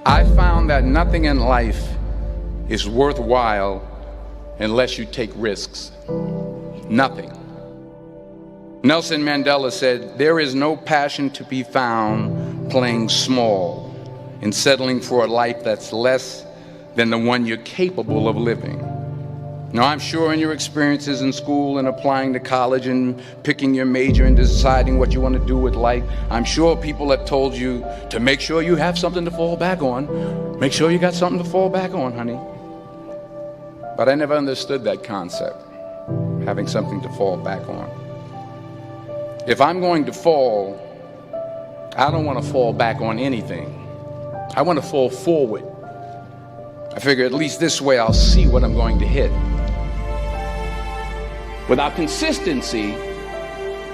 I found that nothing in life is worthwhile unless you take risks. Nothing. Nelson Mandela said, "There is no passion to be found playing small and settling for a life that's less than the one you're capable of living." Now, I'm sure in your experiences in school and applying to college and picking your major and deciding what you want to do with life, I'm sure people have told you to make sure you have something to fall back on. Make sure you got something to fall back on, honey. But I never understood that concept, having something to fall back on. If I'm going to fall, I don't want to fall back on anything. I want to fall forward. I figure at least this way I'll see what I'm going to hit. Without consistency,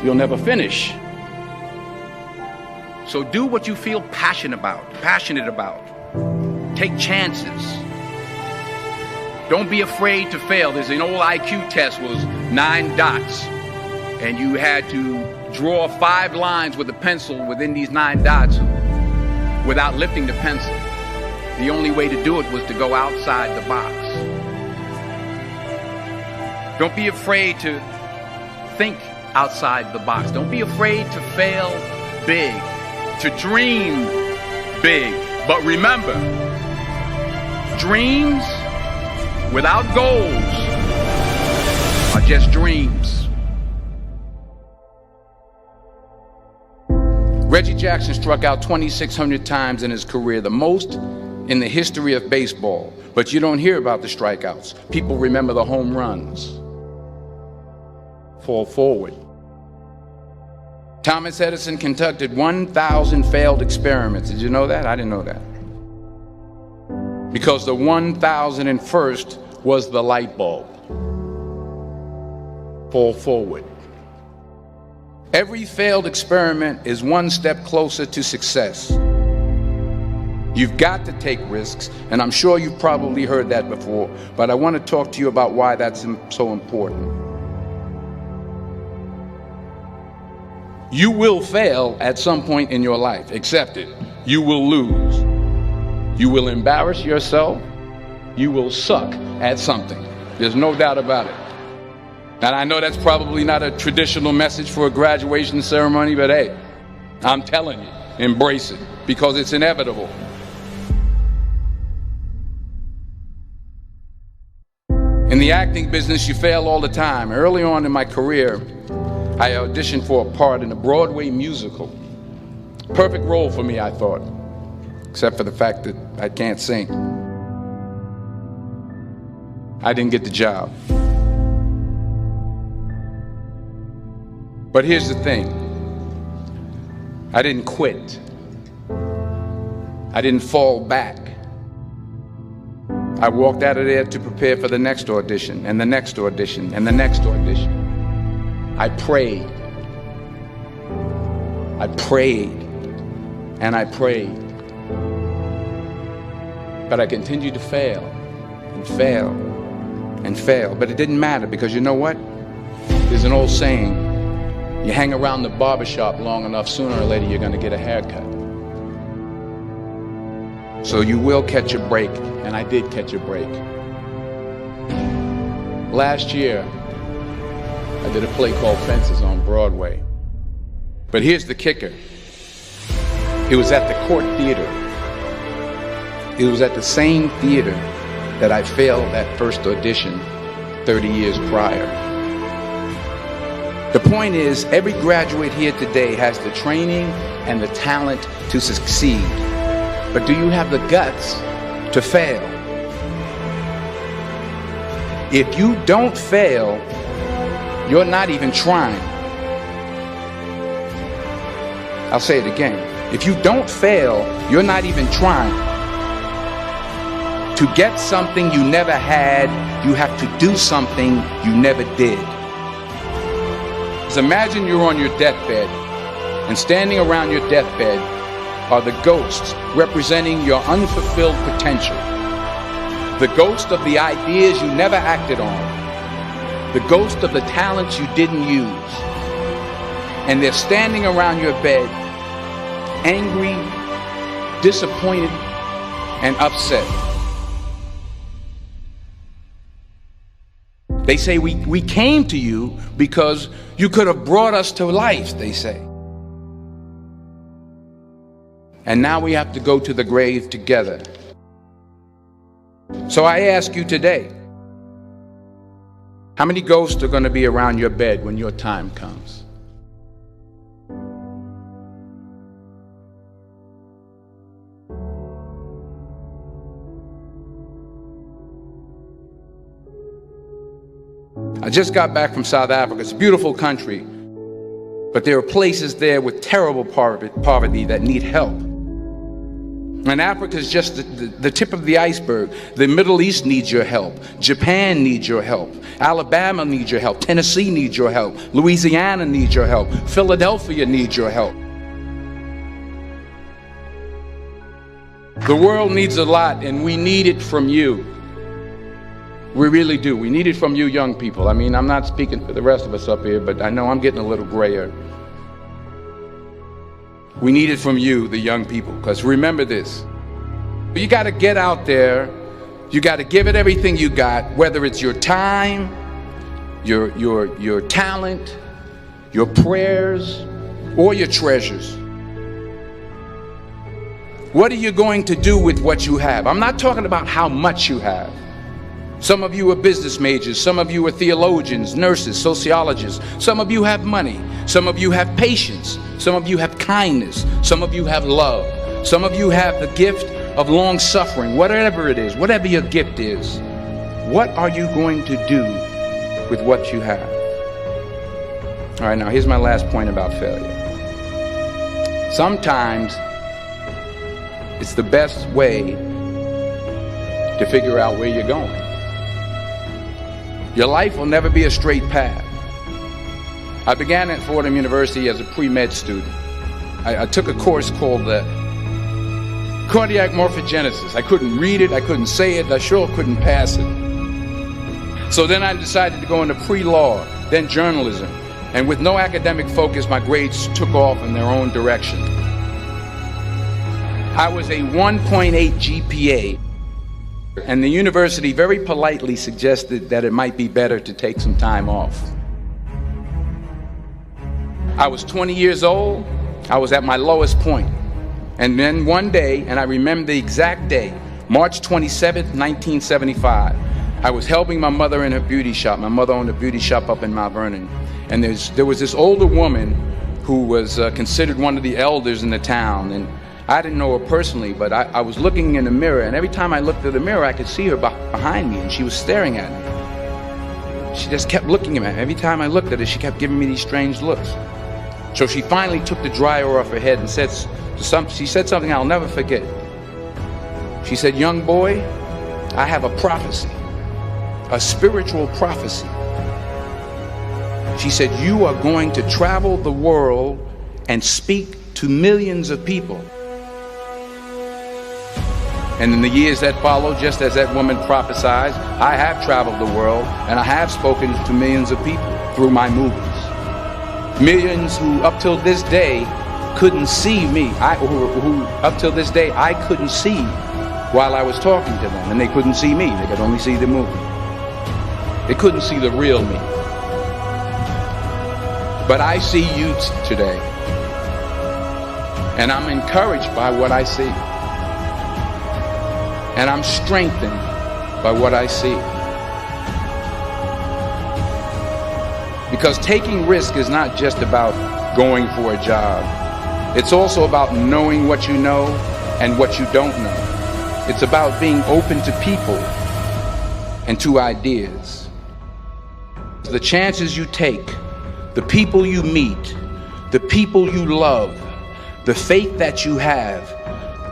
you'll never finish. So do what you feel passionate about. Take chances. Don't be afraid to fail. There's an old IQ test, was 9 dots, and you had to draw 5 lines with a pencil within these 9 dots without lifting the pencil. The only way to do it was to go outside the box. Don't be afraid to think outside the box. Don't be afraid to fail big, to dream big. But remember, dreams without goals are just dreams. Reggie Jackson struck out 2,600 times in his career, the most in the history of baseball. But you don't hear about the strikeouts. People remember the home runs. Fall forward. Thomas Edison conducted 1,000 failed experiments. Did you know that? I didn't know that. Because the 1,001st was the light bulb. Fall forward. Every failed experiment is one step closer to success. You've got to take risks, and I'm sure you've probably heard that before, but I want to talk to you about why that's so important. You will fail at some point in your life. Accept it. You will lose. You will embarrass yourself. You will suck at something. There's no doubt about it. And I know that's probably not a traditional message for a graduation ceremony, but hey, I'm telling you, embrace it, because it's inevitable. In the acting business, you fail all the time. Early on in my career, I auditioned for a part in a Broadway musical. Perfect role for me, I thought, except for the fact that I can't sing. I didn't get the job. But here's the thing. I didn't quit. I didn't fall back. I walked out of there to prepare for the next audition, and the next audition, and the next audition. I prayed. I prayed. And I prayed. But I continued to fail, and fail, and fail. But it didn't matter, because you know what? There's an old saying, you hang around the barbershop long enough, sooner or later you're going to get a haircut. So you will catch a break, and I did catch a break. Last year, I did a play called Fences on Broadway. But here's the kicker. It was at the Court Theater. It was at the same theater that I failed that first audition 30 years prior. The point is, every graduate here today has the training and the talent to succeed. But do you have the guts to fail? If you don't fail, you're not even trying. I'll say it again. If you don't fail, you're not even trying. To get something you never had, you have to do something you never did. So imagine you're on your deathbed, and standing around your deathbed are the ghosts representing your unfulfilled potential. The ghost of the ideas you never acted on. The ghost of the talents you didn't use. And they're standing around your bed, angry, disappointed, and upset. They say we came to you because you could have brought us to life, they say. And now we have to go to the grave together. So I ask you today, how many ghosts are going to be around your bed when your time comes? I just got back from South Africa. It's a beautiful country, but there are places there with terrible poverty that need help. And Africa is just the tip of the iceberg. The Middle East needs your help. Japan needs your help. Alabama needs your help. Tennessee needs your help. Louisiana needs your help. Philadelphia needs your help. The world needs a lot, and we need it from you. We really do. We need it from you young people. I mean, I'm not speaking for the rest of us up here, but I know I'm getting a little grayer. We need it from you, the young people, because remember this. You got to get out there. You got to give it everything you got, whether it's your time, your talent, your prayers, or your treasures. What are you going to do with what you have? I'm not talking about how much you have. Some of you are business majors, some of you are theologians, nurses, sociologists, some of you have money, some of you have patience, some of you have kindness, some of you have love, some of you have the gift of long suffering. Whatever it is, whatever your gift is, what are you going to do with what you have? All right, now here's my last point about failure. Sometimes it's the best way to figure out where you're going. Your life will never be a straight path. I began at Fordham University as a pre-med student. I took a course called cardiac morphogenesis. I couldn't read it, I couldn't say it, I sure couldn't pass it. So then I decided to go into pre-law, then journalism. And with no academic focus, my grades took off in their own direction. I was a 1.8 GPA. And the university very politely suggested that it might be better to take some time off. I was 20 years old. I was at my lowest point. And then one day, and I remember the exact day, March 27th, 1975, I was helping my mother in her beauty shop. My mother owned a beauty shop up in Mount Vernon. And there was this older woman who was considered one of the elders in the town. And I didn't know her personally, but I was looking in the mirror, and every time I looked at the mirror, I could see her behind me, and she was staring at me. She just kept looking at me. Every time I looked at her, she kept giving me these strange looks. So she finally took the dryer off her head and she said something I'll never forget. She said, "Young boy, I have a prophecy, a spiritual prophecy." She said, "You are going to travel the world and speak to millions of people." And in the years that followed, just as that woman prophesied, I have traveled the world and I have spoken to millions of people through my movies. Millions who up till this day couldn't see me, who up till this day I couldn't see while I was talking to them, and they couldn't see me, they could only see the movie. They couldn't see the real me. But I see you today, and I'm encouraged by what I see. And I'm strengthened by what I see. Because taking risk is not just about going for a job. It's also about knowing what you know and what you don't know. It's about being open to people and to ideas. The chances you take, the people you meet, the people you love, the faith that you have,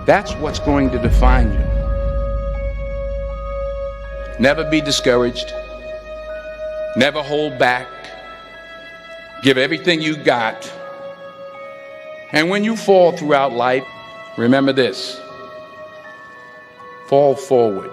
that's what's going to define you. Never be discouraged. Never hold back. Give everything you got. And when you fall throughout life, remember this: fall forward.